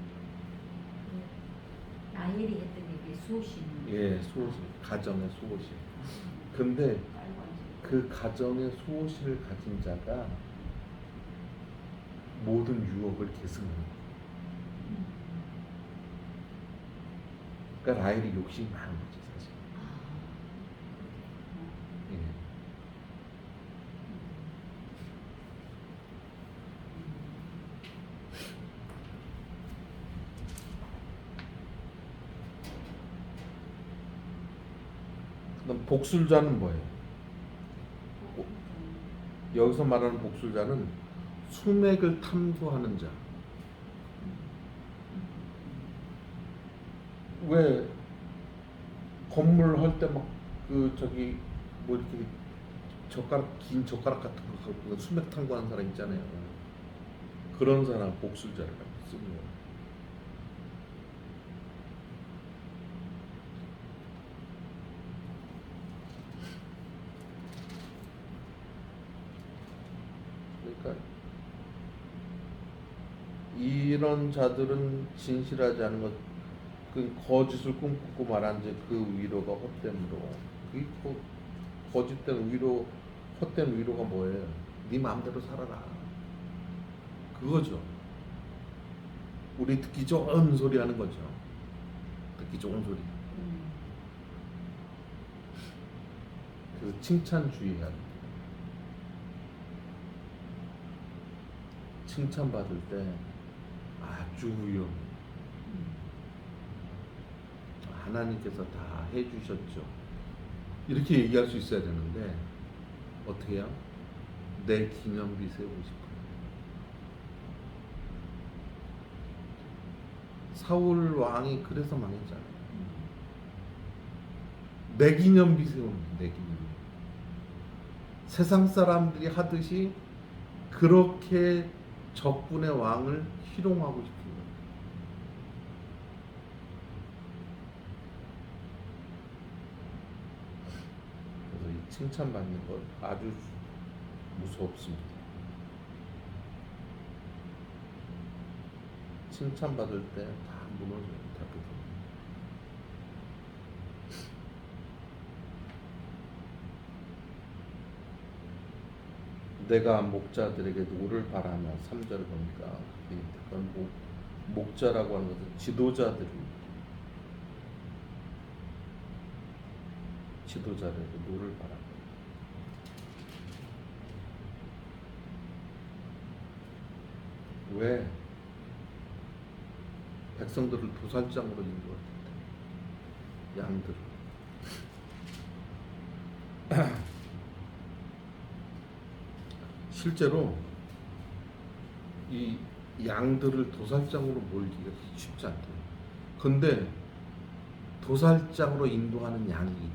그 라헬이 했던 얘기 수호신. 예, 수호신. 가정의 수호신. 근데 그 가정의 수호신을 가진 자가 모든 유혹을 계승하는 거예요. 그러니까 라헬이 욕심이 많은 거지 사실. 예. 그럼 복술자는 뭐예요? 여기서 말하는 복술자는 수맥을 탐구하는 자. 왜 건물 할 때 막 그 저기 뭐 이렇게 젓가락 긴 젓가락 같은 거 갖고 수맥 탐구하는 사람 있잖아요. 그런 사람 복술자를 쓰는 거예요. 그러니까 이런 자들은 진실하지 않은 것, 그 거짓을 꿈꾸고 말한 그 위로가 헛됨으로. 그 거짓된 위로, 헛된 위로가 뭐예요? 네 마음대로 살아라. 그거죠. 우리 듣기 좋은 소리 하는 거죠. 듣기 좋은 소리. 그 칭찬주의하는. 칭찬받을 때 아주 위험. 하나님께서 다 해주셨죠. 이렇게 얘기할 수 있어야 되는데 어떻게 해요? 내 기념비 세우고 싶어요. 사울 왕이 그래서 망했잖아요. 내 기념비 세우는 거예요. 내 기념비. 세상 사람들이 하듯이 그렇게 적군의 왕을 희롱하고 싶은 거예요. 그래서 이 칭찬받는 것 아주 무섭습니다. 칭찬받을 때 다 무너져요. 다 그거. 내가 목자들에게 노를 바라며 3절 보니까 그건 목자라고 하는 것은 지도자들에게 노를 바라며. 왜 백성들을 도살장으로 인도할 때 양들을 실제로 이 양들을 도살장으로 몰기가 쉽지 않대요. 근데 도살장으로 인도하는 양이 있대요.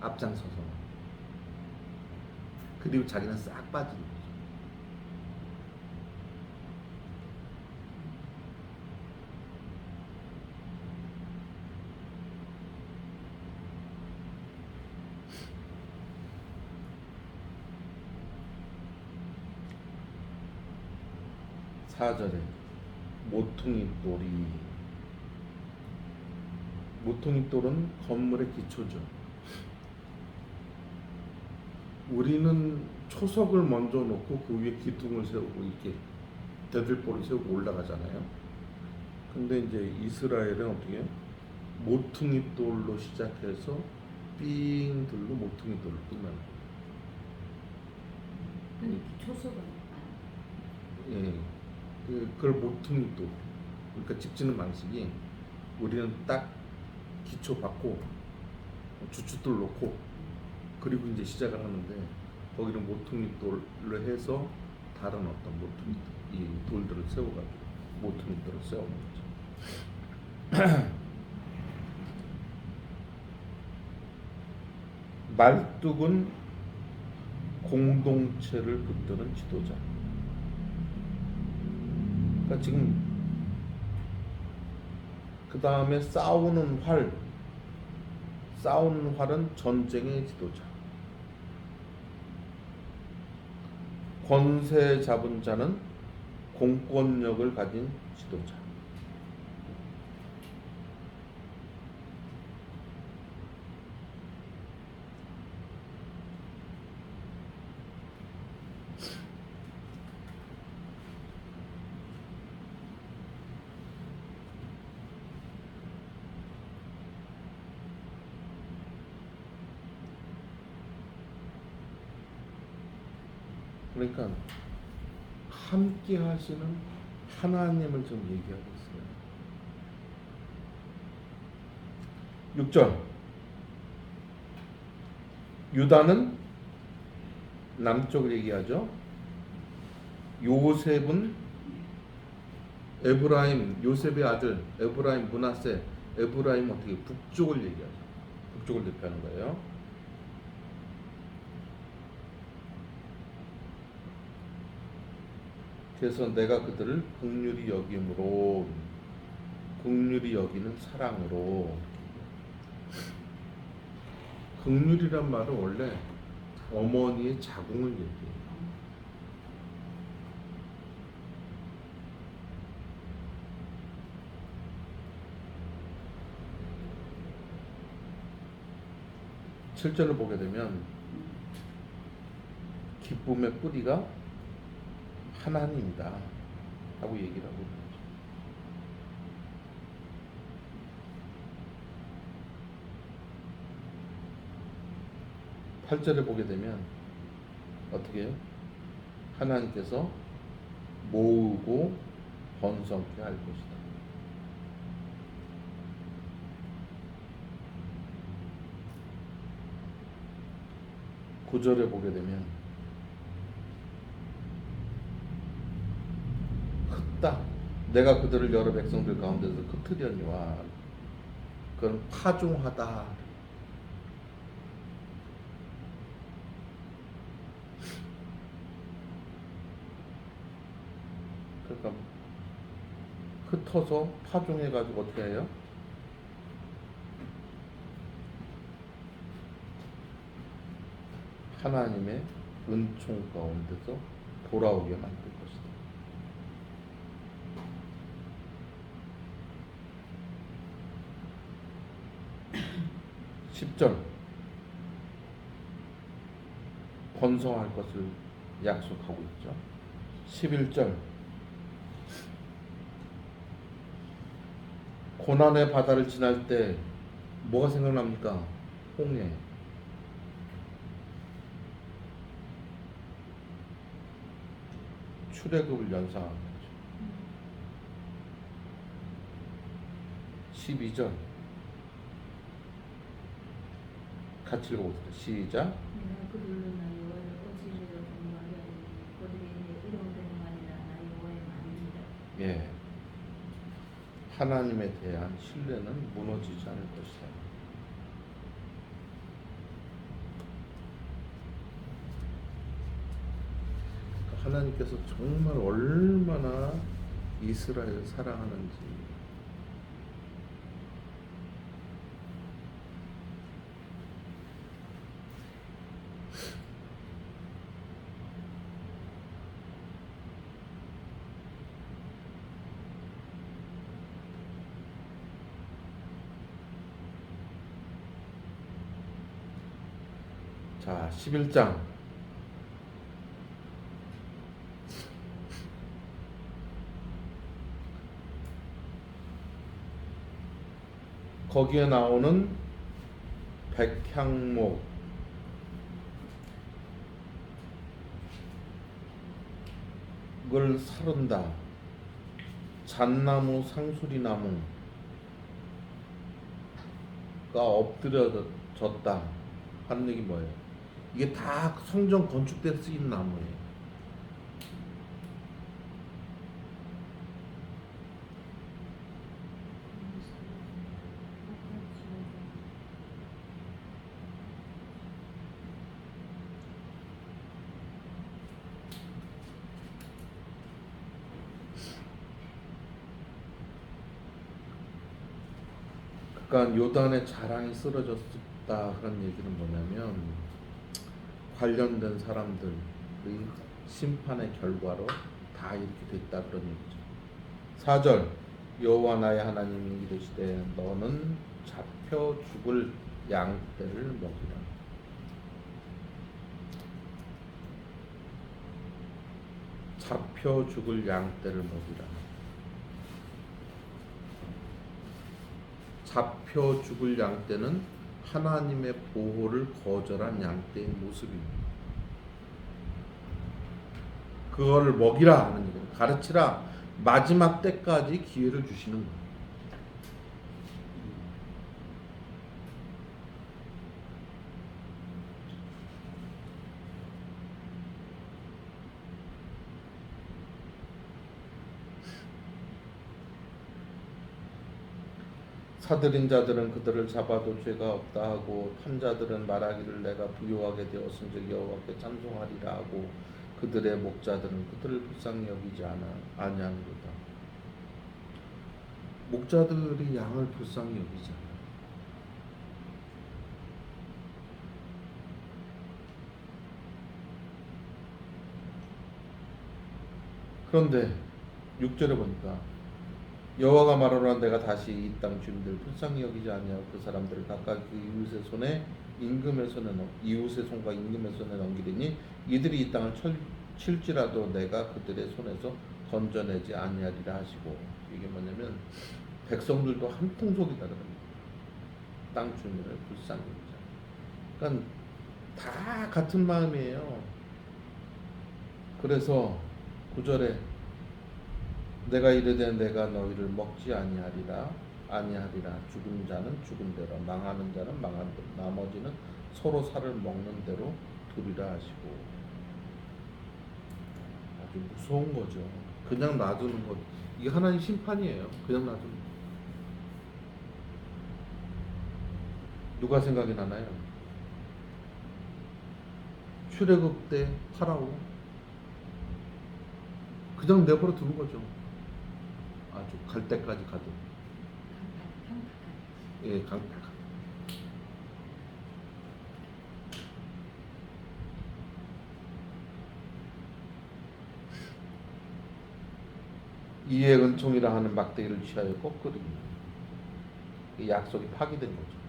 앞장서서. 그리고 자기는 싹 빠지는 거죠. 사절에 모퉁이돌은 건물의 기초죠. 우리는 초석을 먼저 놓고 그 위에 기둥을 세우고 이렇게 대들보를 세우고 올라가잖아요. 근데 이제 이스라엘은 어떻게 해요? 모퉁이돌로 시작해서 삥 들고 모퉁이돌로 끝나는 거예요. 근데 초석은 예, 그걸 모퉁이돌. 그러니까 집지는 방식이 우리는 딱 기초 받고 주춧돌 놓고 그리고 이제 시작을 하는데 거기는 모퉁이돌로 해서 다른 어떤 이 돌들을 세워가지고 모퉁이돌을 세우는 거죠. 말뚝은 공동체를 붙드는 지도자. 그러니까 지금 그 다음에 싸우는 활, 싸우는 활은 전쟁의 지도자. 권세 잡은 자는 공권력을 가진 지도자. 그러니까 함께 하시는 하나님을 좀 얘기하고 있어요. 6절. 유다는 남쪽을 얘기하죠. 요셉은 에브라임, 요셉의 아들 에브라임 므낫세, 에브라임 어떻게 북쪽을 얘기하죠. 북쪽을 대표하는 거예요. 그래서 내가 그들을 긍휼히 여김으로, 긍휼히 여기는 사랑으로. 긍휼이란 말은 원래 어머니의 자궁을 얘기해요. 실제로 보게 되면 기쁨의 뿌리가 하나님이다 하고 얘기를 하고 있는 거죠. 8절에 보게 되면 어떻게 해요? 하나님께서 모으고 번성케 할 것이다. 구절에 보게 되면 흩다. 내가 그들을 여러 백성들 가운데서 흩으려니와 그건 파종하다. 그러니까 흩어서 파종해가지고 어떻게 해요? 하나님의 은총 가운데서 돌아오게 만들 것이다. 10절 번성할 것을 약속하고 있죠. 11절 고난의 바다를 지날 때 뭐가 생각납니까? 홍해. 출애굽을 연상하는 거죠. 12절 같이 읽어보세요. 시작. 내가 그들로 나 여호와를 어찌하여 경고하려 하니 그들이 내 이름을 말이라 나 여호와의 말입니다. 예, 하나님에 대한 신뢰는 무너지지 않을 것이다. 하나님께서 정말 얼마나 이스라엘을 사랑하는지. 자, 11장 거기에 나오는 백향목, 을 사른다, 잣나무, 상수리나무가 엎드려졌다 하는 얘기 뭐예요? 이게 다 성전 건축 때 쓰인 나무예요. 그러니까 요단의 자랑이 쓰러졌다 그런 얘기는 뭐냐면 관련된 사람들의 심판의 결과로 다 이렇게 됐다 그런 얘기죠. 4절 여호와 나의 하나님이 이르시되 너는 잡혀 죽을 양떼를 먹이라. 잡혀 죽을 양떼를 먹이라. 잡혀 죽을 양떼는 하나님의 보호를 거절한 양떼의 모습입니다. 그거를 먹이라 하는 얘기예요. 가르치라. 마지막 때까지 기회를 주시는 거예요. 사들인 자들은 그들을 잡아도 죄가 없다 하고 탐자들은 말하기를 내가 부요하게 되었은즉 여호와께 찬송하리라 하고 그들의 목자들은 그들을 불쌍히 여기지 아니하는도다. 목자들이 양을 불쌍히 여기지 않아. 그런데 6절에 보니까 여호와가 말하노라 내가 다시 이 땅 주민들을 불쌍히 여기지 아니하고 그 사람들을 각각 그 이웃의 손에 이웃의 손과 임금의 손에 넘기리니 이들이 이 땅을 칠지라도 내가 그들의 손에서 건져내지 아니하리라 하시고 이게 뭐냐면 백성들도 한 통속이다 그럽니다. 땅 주민을 불쌍히 여기자. 그러니까 다 같은 마음이에요. 그래서 9절에 내가 이르되 내가 너희를 먹지 아니하리라 죽은 자는 죽은 대로 망하는 자는 망한 대로 나머지는 서로 살을 먹는 대로 두리라 하시고 아주 무서운 거죠. 그냥 놔두는 것 이게 하나님 심판이에요. 그냥 놔두는 거. 누가 생각이 나나요? 출애굽 때 파라오 그냥 내버려 두는 거죠. 아주 갈 때까지 가도. 예, 강팍한. 이에 은총이라 하는 막대기를 취하여 꺾으리니 이 약속이 파기된 거죠.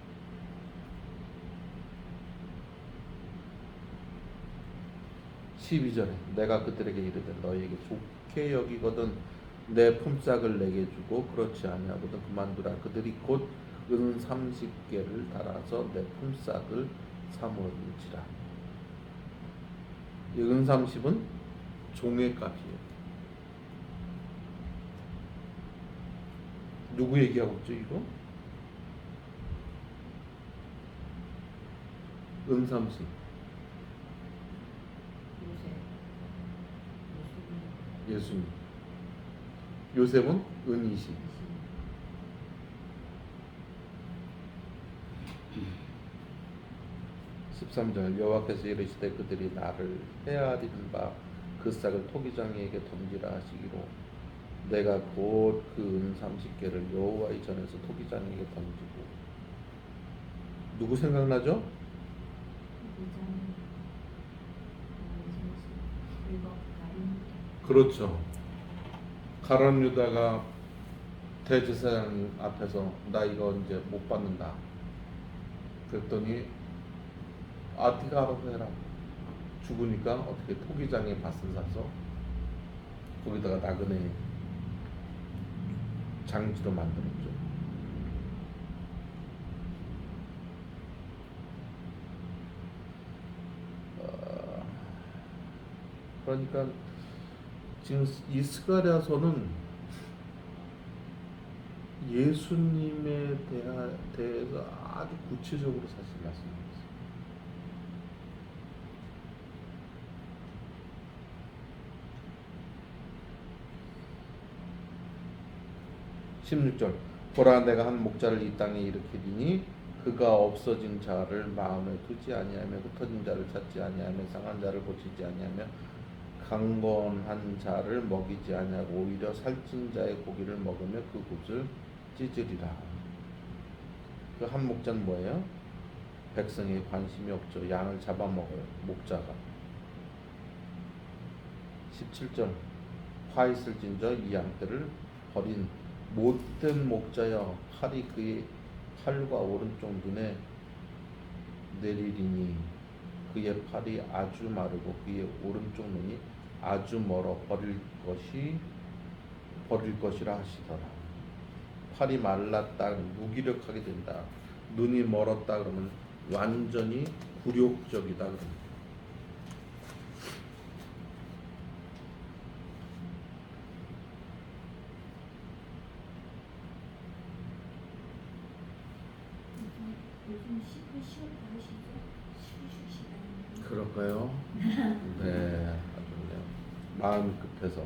12절에 내가 그들에게 이르되 너희에게 좋게 여기거든 내 품삯을 내게 주고 그렇지 아니하거든 그만두라. 그들이 곧 은 30개를 달아서 내 품삯을 삼을지라. 이 은 30은 종의 값이에요. 누구 얘기하고 있죠 이거? 은 30. 예수님. 요셉은 은 20. 13절 여호와께서 이르시되 그들이 나를 헤아리는 바 그 싹을 토기장이에게 던지라 하시기로 내가 곧 그 은 30개를 여호와의 전에서 토기장이에게 던지고. 누구 생각나죠? 그렇죠. 가룟 유다가 대제사장 앞에서 나 이거 이제 못 받는다. 그랬더니 네가 알아서 해라. 죽으니까 어떻게 토기장에 밭을 사서 거기다가 나그네 장지도 만들었죠. 그러니까 지금 이 스가랴서는 예수님에 대해서 아주 구체적으로 사실 말씀드렸어요. 16절 보라 내가 한 목자를 이 땅에 일으키리니 그가 없어진 자를 마음에 두지 아니하며 흩어진 자를 찾지 아니하며 상한 자를 고치지 아니하며 강건한 자를 먹이지 아니하고 오히려 살찐 자의 고기를 먹으며 그 굿을 찢으리라. 그 한 목자는 뭐예요? 백성에 관심이 없죠. 양을 잡아먹어요. 목자가. 17절 화 있을진저 이 양떼를 버린 못된 목자여 팔이 그의 팔과 오른쪽 눈에 내리리니 그의 팔이 아주 마르고 그의 오른쪽 눈이 아주 멀어 버릴 것이라 하시더라. 팔이 말랐다 무기력하게 된다. 눈이 멀었다 그러면 완전히 굴욕적이다 그럽니다. 요즘 쉬었다 하시죠? 쉬시다는 그럴까요? 네, 아주 그냥 마음이 급해서.